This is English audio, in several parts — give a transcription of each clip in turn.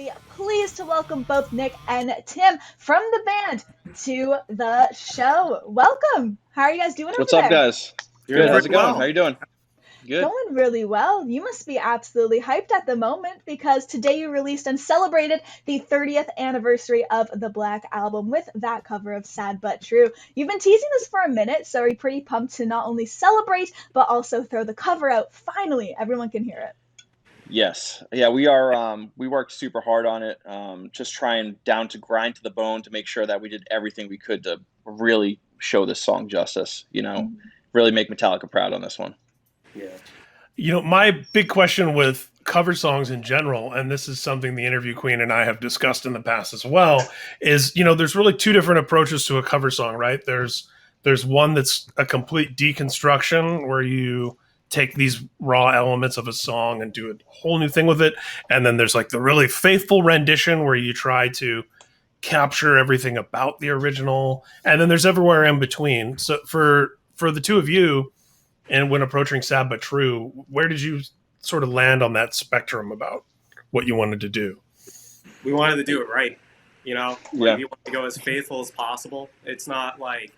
really pleased to welcome both Nick and Tim from the band to the show. Welcome. How are you guys doing over What's up, there? guys? Doing Good. How's it pretty going? well. How you doing? Good. Going really well. You must be absolutely hyped at the moment because today you released and celebrated the 30th anniversary of the Black Album with that cover of Sad But True. You've been teasing this for a minute, so are you pretty pumped to not only celebrate, but also throw the cover out? Finally, everyone can hear it. Yes. Yeah, we are. We worked super hard on it. Just trying down to grind to the bone to make sure that we did everything we could to really show this song justice. Really make Metallica proud on this one. Yeah. My big question with cover songs in general, and this is something the interview queen and I have discussed in the past as well, is, there's really two different approaches to a cover song, right? There's one that's a complete deconstruction where you take these raw elements of a song and do a whole new thing with it. And then there's like the really faithful rendition where you try to capture everything about the original. And then there's everywhere in between. So for the two of you, and when approaching Sad But True, where did you sort of land on that spectrum about what you wanted to do? We wanted to do it right. We Yeah. wanted to go as faithful as possible. It's not like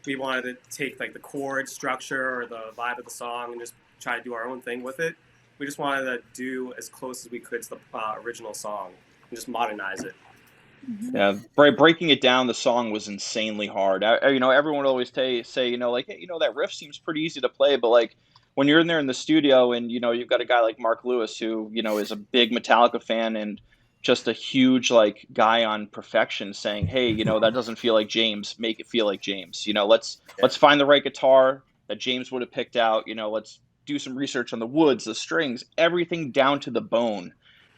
we wanted to take like the chord structure or the vibe of the song and just try to do our own thing with it. We just wanted to do as close as we could to the original song and just modernize it. Yeah. Breaking it down, the song was insanely hard. Everyone would always say, like, hey, that riff seems pretty easy to play, but like when you're in there in the studio and you've got a guy like Mark Lewis who is a big Metallica fan and just a huge like guy on perfection saying, hey, that doesn't feel like James, make it feel like James. Let's find the right guitar that James would have picked out. Let's do some research on the woods, the strings, everything down to the bone.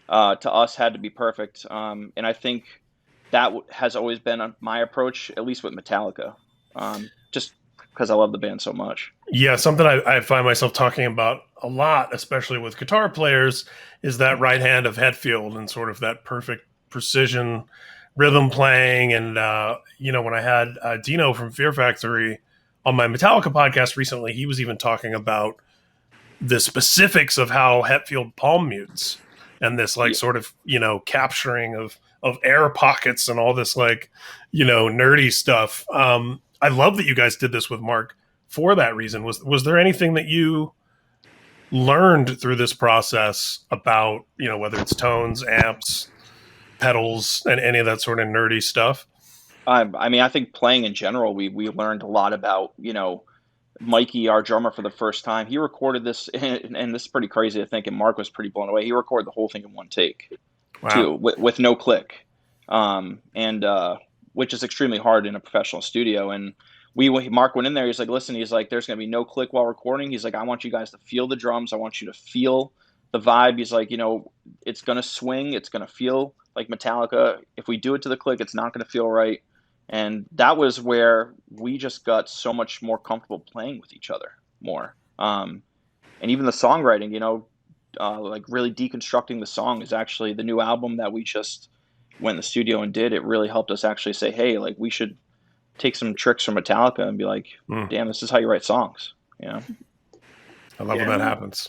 To us had to be perfect. And I think that has always been my approach, at least with Metallica, just because I love the band so much. Yeah, something I find myself talking about a lot, especially with guitar players, is that right hand of Hetfield and sort of that perfect precision rhythm playing. And, when I had Dino from Fear Factory on my Metallica podcast recently, he was even talking about the specifics of how Hetfield palm mutes and this like sort of, capturing of air pockets and all this like, nerdy stuff. I love that you guys did this with Mark for that reason. Was there anything that you learned through this process about, whether it's tones, amps, pedals, and any of that sort of nerdy stuff? I think playing in general, we learned a lot about, Mikey, our drummer, for the first time. He recorded this, and this is pretty crazy, I think, and Mark was pretty blown away. He recorded the whole thing in one take, too, with no click, which is extremely hard in a professional studio. And Mark went in there, he's like, listen, he's like, there's going to be no click while recording. He's like, I want you guys to feel the drums. I want you to feel the vibe. He's like, it's going to swing. It's going to feel like Metallica. If we do it to the click, it's not going to feel right. And that was where we just got so much more comfortable playing with each other more. And even the songwriting, like really deconstructing the song is actually the new album that we just went in the studio and did. It really helped us actually say, hey, like we should take some tricks from Metallica and be like, damn, this is how you write songs. I love when that happens.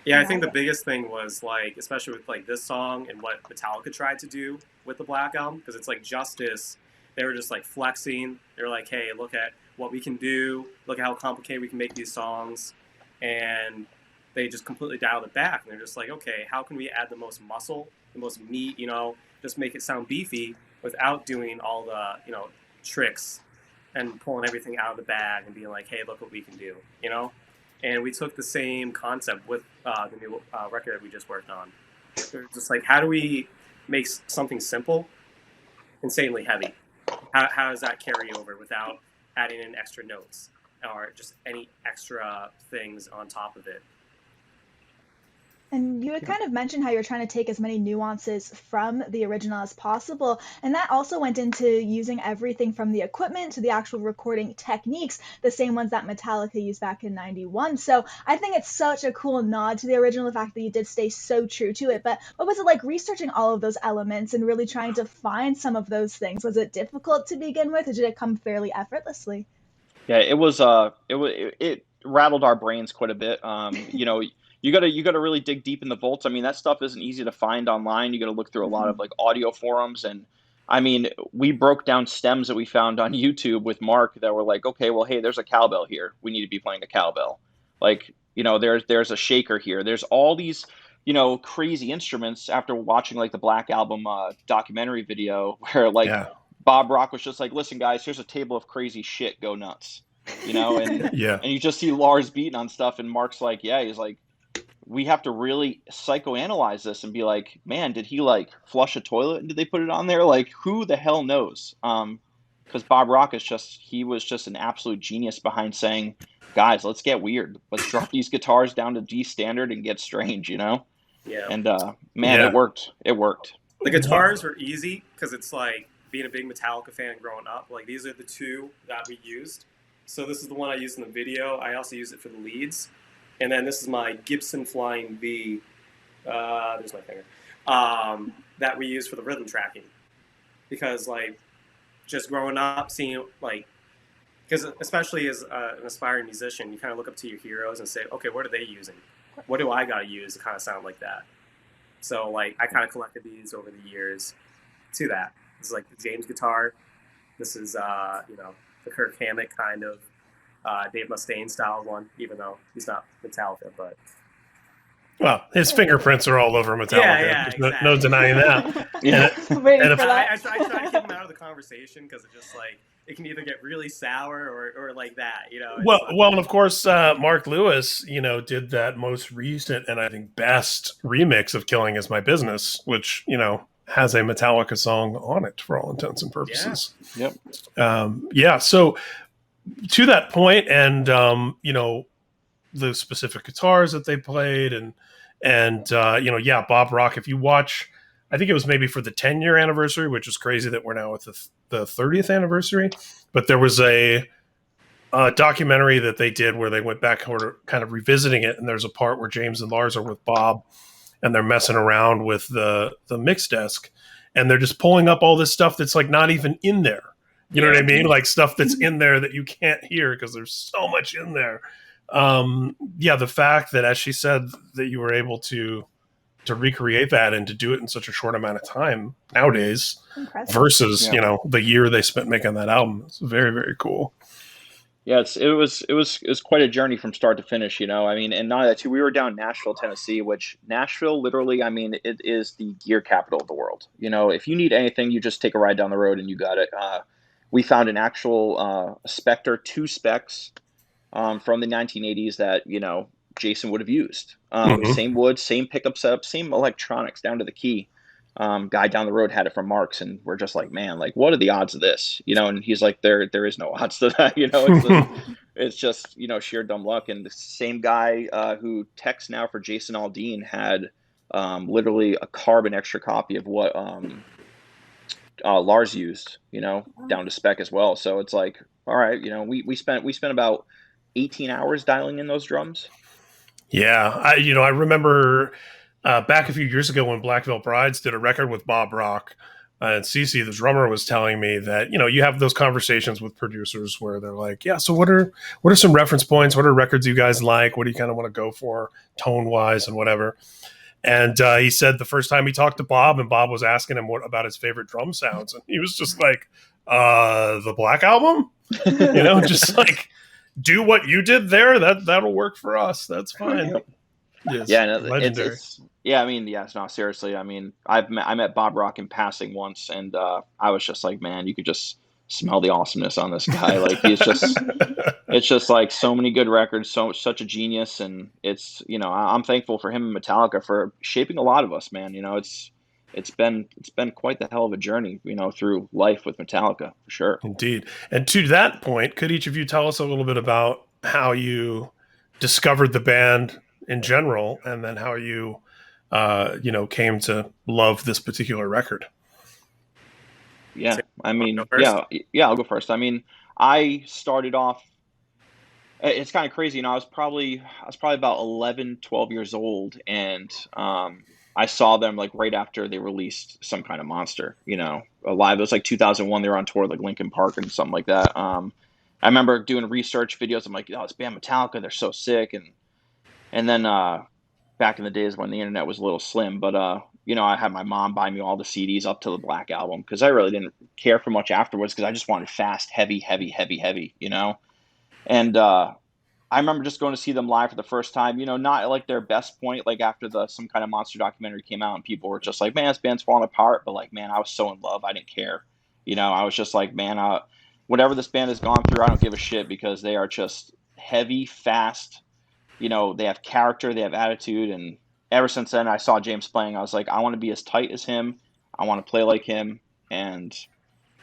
Yeah, I think the biggest thing was like, especially with like this song and what Metallica tried to do with the Black Album, because it's like Justice. They were just like flexing. They were like, hey, look at what we can do. Look at how complicated we can make these songs. And they just completely dialed it back. And they're just like, okay, how can we add the most muscle, the most meat, just make it sound beefy without doing all the, tricks and pulling everything out of the bag and being like, hey, look what we can do, And we took the same concept with the new record we just worked on. They're just like, how do we make something simple insanely heavy? How does that carry over without adding in extra notes or just any extra things on top of it? And you had kind of mentioned how you're trying to take as many nuances from the original as possible. And that also went into using everything from the equipment to the actual recording techniques, the same ones that Metallica used back in 91. So I think it's such a cool nod to the original, the fact that you did stay so true to it. But what was it like researching all of those elements and really trying to find some of those things? Was it difficult to begin with, or did it come fairly effortlessly? Yeah, it rattled our brains quite a bit. you gotta really dig deep in the vaults. I mean, that stuff isn't easy to find online. You got to look through a lot of like audio forums, and I mean, we broke down stems that we found on YouTube with Mark that were like, okay, well, hey, there's a cowbell here. We need to be playing a cowbell. Like, there's a shaker here. There's all these, crazy instruments after watching like the Black Album documentary video where like Yeah. Bob Rock was just like, listen, guys, here's a table of crazy shit. Go nuts. And Yeah. and you just see Lars beating on stuff, and Mark's like, yeah, he's like, we have to really psychoanalyze this and be like, man, did he like flush a toilet and did they put it on there? Like, who the hell knows? Because Bob Rock he was just an absolute genius behind saying, guys, let's get weird. Let's drop these guitars down to G standard and get strange, Yeah. And man, Yeah. it worked. It worked. The guitars were easy because it's like being a big Metallica fan growing up. Like these are the two that we used. So this is the one I used in the video. I also use it for the leads. And then this is my Gibson Flying V. There's my finger. That we use for the rhythm tracking. Because like just growing up, seeing like, because especially as an aspiring musician, you kind of look up to your heroes and say, okay, what are they using? What do I got to use to kind of sound like that? So like I kind of collected these over the years to that. This is like the James guitar. This is the Kirk Hammett kind of Dave Mustaine style one, even though he's not Metallica, but Well, his fingerprints are all over Metallica. Yeah, There's exactly. no denying that. Yeah. Waiting and for if- that. I try to keep him out of the conversation because it's just like it can either get really sour or like that, It's Well, like- well, and of course, Mark Lewis, did that most recent and I think best remix of "Killing Is My Business," which has a Metallica song on it for all intents and purposes. Yep. Yeah. So to that point, and the specific guitars that they played, and Bob Rock. If you watch, I think it was maybe for the 10-year anniversary, which is crazy that we're now at the 30th anniversary. But there was a documentary that they did where they went back kind of revisiting it, and there's a part where James and Lars are with Bob, and they're messing around with the mix desk, and they're just pulling up all this stuff that's like not even in there. You know what I mean? Like stuff that's in there that you can't hear because there's so much in there. The fact that, as she said, that you were able to recreate that and to do it in such a short amount of time nowadays Impressive. versus Yeah. the year they spent making that album. It's very, very cool. Yeah, it was quite a journey from start to finish, I mean, and not only that too, we were down in Nashville, Tennessee, which Nashville literally, I mean, it is the gear capital of the world. If you need anything, you just take a ride down the road and you got it. We found an actual Spectre 2 specs from the 1980s that Jason would have used. Same wood, same pickup setup, same electronics down to the key. Guy down the road had it from Mark's, and we're just like, man, like, what are the odds of this? And he's like, there is no odds to that. It's just sheer dumb luck. And the same guy who texts now for Jason Aldean had literally a carbon extra copy of what Lars used, down to spec as well. So it's like, all right, we spent about 18 hours dialing in those drums. Yeah, I remember back a few years ago when Black Veil Brides did a record with Bob Rock, and Cece, the drummer, was telling me that you have those conversations with producers where they're like, yeah, so what are some reference points? What are records you guys like? What do you kind of want to go for tone wise and whatever? And he said the first time he talked to Bob, and Bob was asking him what about his favorite drum sounds, and he was just like, the Black Album, just like, do what you did there. That'll work for us. That's fine. Yes, Yeah, no, legendary. I mean, yes, no, seriously. I mean, I met Bob Rock in passing once, and I was just like, man, you could just smell the awesomeness on this guy. Like, it's just like so many good records, such a genius, and it's I'm thankful for him and Metallica for shaping a lot of us, man. It's been quite the hell of a journey, through life with Metallica, for sure. Indeed. And to that point, could each of you tell us a little bit about how you discovered the band in general, and then how you, came to love this particular record? Yeah, I mean, Go first? yeah, I'll go first. I mean, I started off. It's kind of crazy, I was probably about 11, 12 years old, and I saw them like right after they released Some Kind of Monster, live. It was like 2001. They were on tour, like Linkin Park and something like that. I remember doing research videos. I'm like, oh, this band Metallica, they're so sick. And then back in the days when the internet was a little slim. But you know, I had my mom buy me all the CDs up to the Black Album because I really didn't care for much afterwards because I just wanted fast, heavy, heavy, heavy, heavy, you know. And I remember just going to see them live for the first time, you know, not like their best point, like after some kind of monster documentary came out and people were just like, man, this band's falling apart. But like, man, I was so in love. I didn't care. You know, I was just like, man, whatever this band has gone through, I don't give a shit because they are just heavy, fast. You know, they have character, they have attitude. And ever since then, I saw James playing. I was like, I want to be as tight as him. I want to play like him. And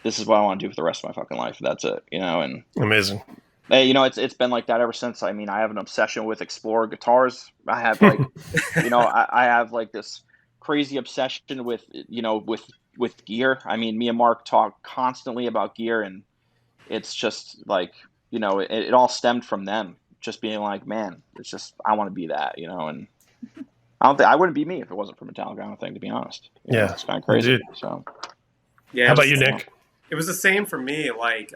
this is what I want to do for the rest of my fucking life. That's it, you know, and Amazing. you know, it's been like that ever since. I mean, I have an obsession with Explorer guitars. I have like, you know, I have like this crazy obsession with, you know, with gear. I mean, me and Mark talk constantly about gear, and it's just like, you know, it all stemmed from them just being like, man, it's just, I want to be that, you know, and I wouldn't be me if it wasn't for Metallica, I don't think, to be honest. You know, it's kind of crazy. Indeed. So, Yeah. How about you, Nick? It was the same for me. Like,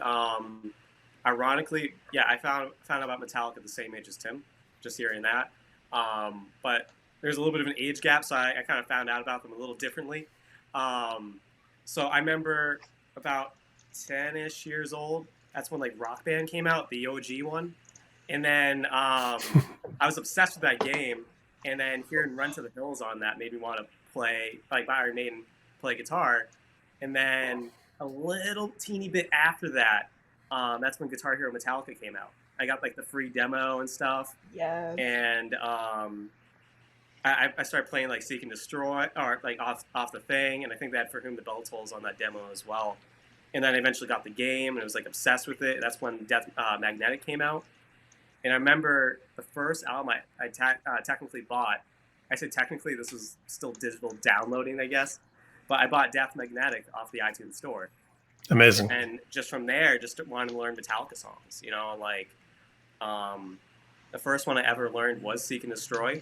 ironically, yeah, I found out about Metallica at the same age as Tim, just hearing that. But there's a little bit of an age gap, so I kind of found out about them a little differently. So I remember about 10-ish years old, that's when like Rock Band came out, the OG one. And then I was obsessed with that game. And then hearing Run to the Hills on that made me want to play, like Iron Maiden, play guitar. And then a little teeny bit after that, that's when Guitar Hero Metallica came out. I got like the free demo and stuff. Yeah. And I started playing like Seek and Destroy, or like off the thing, and I think they had For Whom the Bell Tolls on that demo as well. And then I eventually got the game, and I was like obsessed with it. That's when Death Magnetic came out. And I remember the first album I technically bought. I say technically, this was still digital downloading, I guess. But I bought Death Magnetic off the iTunes store. Amazing. And just from there, just wanted to learn Metallica songs. You know, like the first one I ever learned was Seek and Destroy.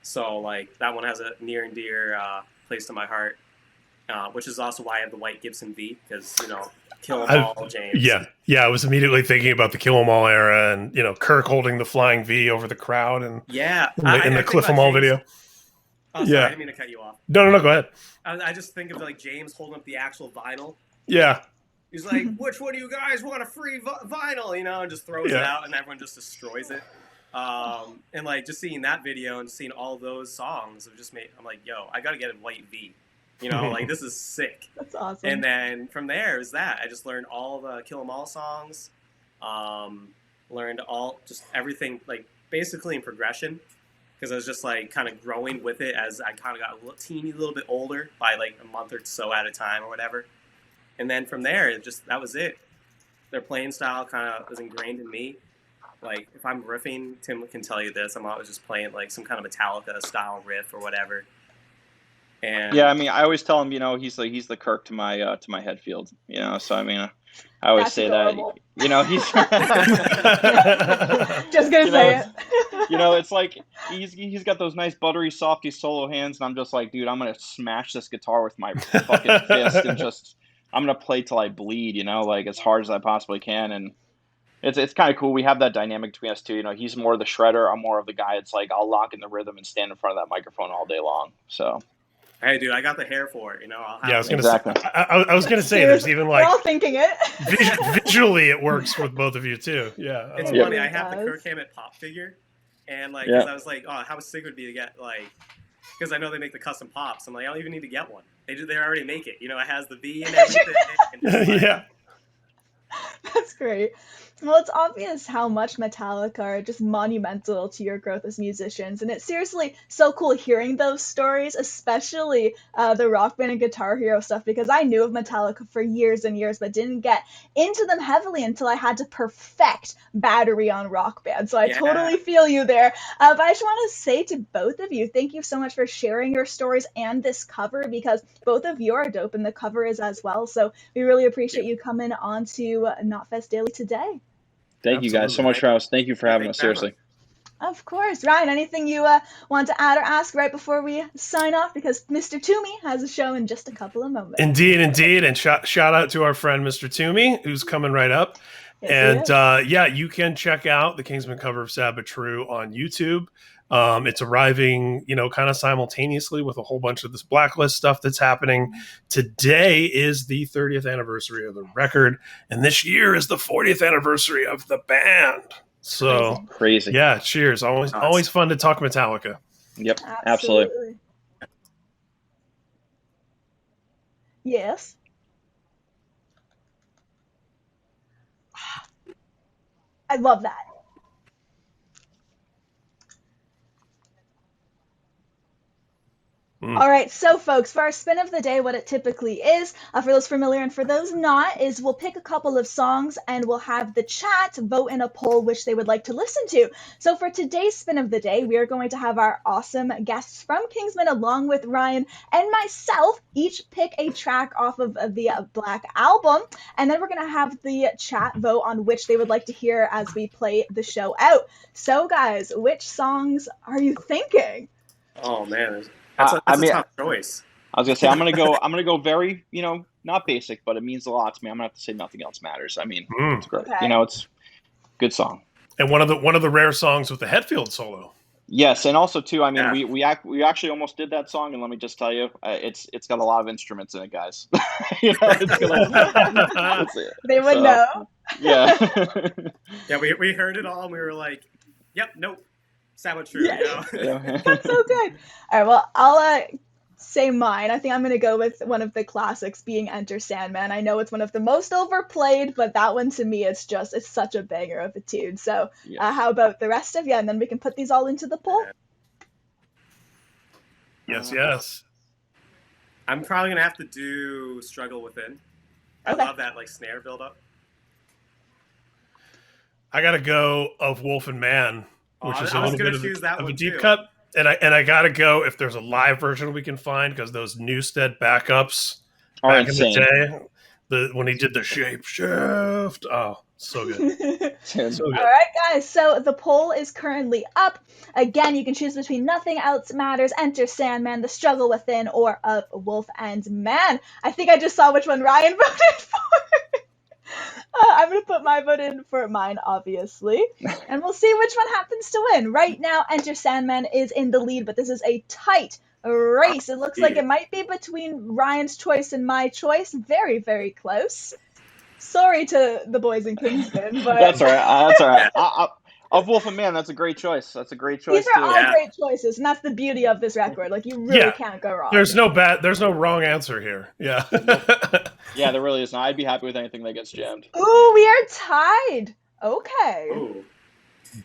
So like that one has a near and dear place to my heart, which is also why I have the white Gibson V, because, you know, Kill 'Em All, James. Yeah. I was immediately thinking about the Kill 'Em All era, and, you know, Kirk holding the flying V over the crowd, and in the Cliff 'Em All video. Oh, sorry, I didn't mean to cut you off. No, go ahead. I just think of like James holding up the actual vinyl. Yeah. He's like, which one of you guys want a free vinyl? You know, and just throws it out, and everyone just destroys it. And like just seeing that video and seeing all those songs, it just made, I'm like, yo, I gotta get a white V. You know, like this is sick. That's awesome. And then from there is that I just learned all the Kill 'Em All songs, learned just everything, like basically in progression, because I was just like kind of growing with it as I kind of got a little bit older by like a month or so at a time or whatever. And then from there, that was it. Their playing style kind of was ingrained in me. Like if I'm riffing, Tim can tell you this, I'm always just playing like some kind of Metallica style riff or whatever. And yeah, I mean, I always tell him, you know, he's the Kirk to my Hetfield, you know. So I mean, I always say adorable. That, you know, he's just gonna say it. You know, it's like he's got those nice buttery, softy solo hands, and I'm just like, dude, I'm gonna smash this guitar with my fucking fist, and just I'm gonna play till I bleed, you know, like as hard as I possibly can. And it's kind of cool. We have that dynamic between us too. You know, he's more the shredder. I'm more of the guy. It's like I'll lock in the rhythm and stand in front of that microphone all day long. So. Hey, dude, I got the hair for it. You know, I was gonna say, there's even like we're all thinking it. Visually, it works with both of you too. Yeah, it's funny. I have the Kirk Hammett pop figure, and like, cause I was like, oh, how sick would it be to get like, because I know they make the custom pops. I'm like, I don't even need to get one. They already make it. You know, it has the V and everything. And like, yeah. That's great. Well, it's obvious how much Metallica are just monumental to your growth as musicians, and it's seriously so cool hearing those stories, especially the Rock Band and Guitar Hero stuff, because I knew of Metallica for years and years, but didn't get into them heavily until I had to perfect Battery on Rock Band, so I totally feel you there. But I just want to say to both of you, thank you so much for sharing your stories and this cover, because both of you are dope, and the cover is as well, so we really appreciate you coming on to Knotfest Daily today. Thank you guys so much for us. Thank you for having us. Seriously. Of course. Ryan, anything you want to add or ask right before we sign off? Because Mr. Toomey has a show in just a couple of moments. Indeed. And shout out to our friend Mr. Toomey, who's coming right up. Yes, and you can check out the Kingsmen cover of Sabbath True on YouTube. It's arriving, kind of simultaneously with a whole bunch of this Blacklist stuff that's happening. Today is the 30th anniversary of the record, and this year is the 40th anniversary of the band. So crazy. Yeah, cheers. Always fun to talk Metallica. Yep, absolutely. Yes. I love that. All right, so folks, for our spin of the day, what it typically is, for those familiar and for those not, is we'll pick a couple of songs and we'll have the chat vote in a poll which they would like to listen to. So for today's spin of the day, we are going to have our awesome guests from Kingsmen along with Ryan and myself each pick a track off of the Black Album, and then we're going to have the chat vote on which they would like to hear as we play the show out. So guys, which songs are you thinking? Oh man, that's a tough choice. I was gonna say I'm gonna go very, not basic, but it means a lot to me. I'm gonna have to say Nothing Else Matters. I mean, it's great. Okay. It's a good song. And one of the rare songs with the Hetfield solo. Yes, and also too, I mean, we actually almost did that song, and let me just tell you, it's got a lot of instruments in it, guys. They would know. Yeah. Yeah, we heard it all, and we were like, "Yep, nope, sound true." Yeah. That's so good. All right, well, I'll say mine. I think I'm gonna go with one of the classics, being Enter Sandman. I know it's one of the most overplayed, but that one to me, it's such a banger of a tune. So how about the rest of you? And then we can put these all into the poll. Yes. I'm probably gonna have to do Struggle Within. I love that snare build up. I gotta go Of Wolf and Man, which is a little bit of a deep cut. And I gotta go if there's a live version we can find, because those Newstead backups back in the day, when he did the shape shift, so good. So good. All right, guys. So the poll is currently up. Again, you can choose between Nothing Else Matters, Enter Sandman, The Struggle Within, or Of Wolf and Man. I think I just saw which one Ryan voted for. I'm going to put my vote in for mine, obviously, and we'll see which one happens to win. Right now, Enter Sandman is in the lead, but this is a tight race. It looks like it might be between Ryan's choice and my choice. Very, very close. Sorry to the boys in Kingston, but... That's all right. That's all right. Of Wolf and Man, that's a great choice. That's a great choice. These are all great choices, and that's the beauty of this record. You really can't go wrong. There's no wrong answer here. Yeah. Yeah, there really isn't. I'd be happy with anything that gets jammed. Ooh, we are tied. Okay. Ooh.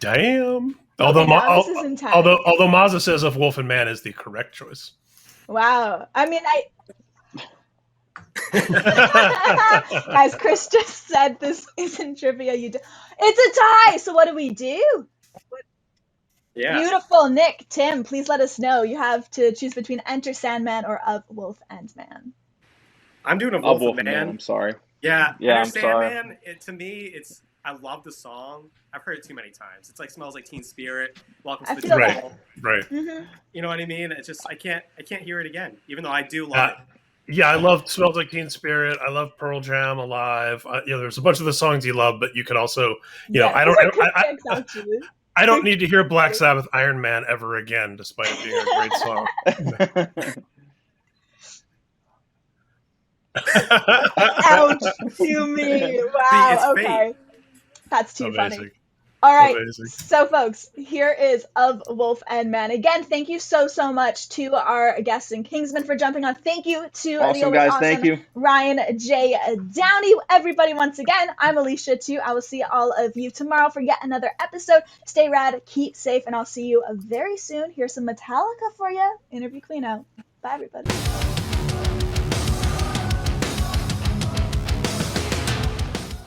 Damn. Although Mazza says Of Wolf and Man is the correct choice. Wow. I mean, Guys, Chris just said this isn't trivia. It's a tie. So what do we do? Yeah. Beautiful. Nick, Tim, please let us know. You have to choose between Enter Sandman or Of Wolf and Man. I'm doing Of Wolf and Man. I'm sorry. Yeah. I'm Sandman, to me, I love the song. I've heard it too many times. It's Smells Like Teen Spirit, Welcome to the Jungle. Right. Mm-hmm. You know what I mean? It's just I can't hear it again, even though I do love it. Yeah, I love Smells Like Teen Spirit. I love Pearl Jam, Alive. There's a bunch of the songs you love, but you could also, I don't need to hear Black Sabbath Iron Man ever again, despite it being a great song. Ouch to me. Wow. Okay. That's too Amazing. Funny. All right. Amazing. So, folks, here is Of Wolf and Man. Again, thank you so much to our guests in Kingsmen for jumping on. Thank you to awesome guys. Thank you. Ryan J. Downey. Everybody, once again, I'm Alicia, too. I will see all of you tomorrow for yet another episode. Stay rad, keep safe, and I'll see you very soon. Here's some Metallica for you. Interview Queen out. Bye, everybody.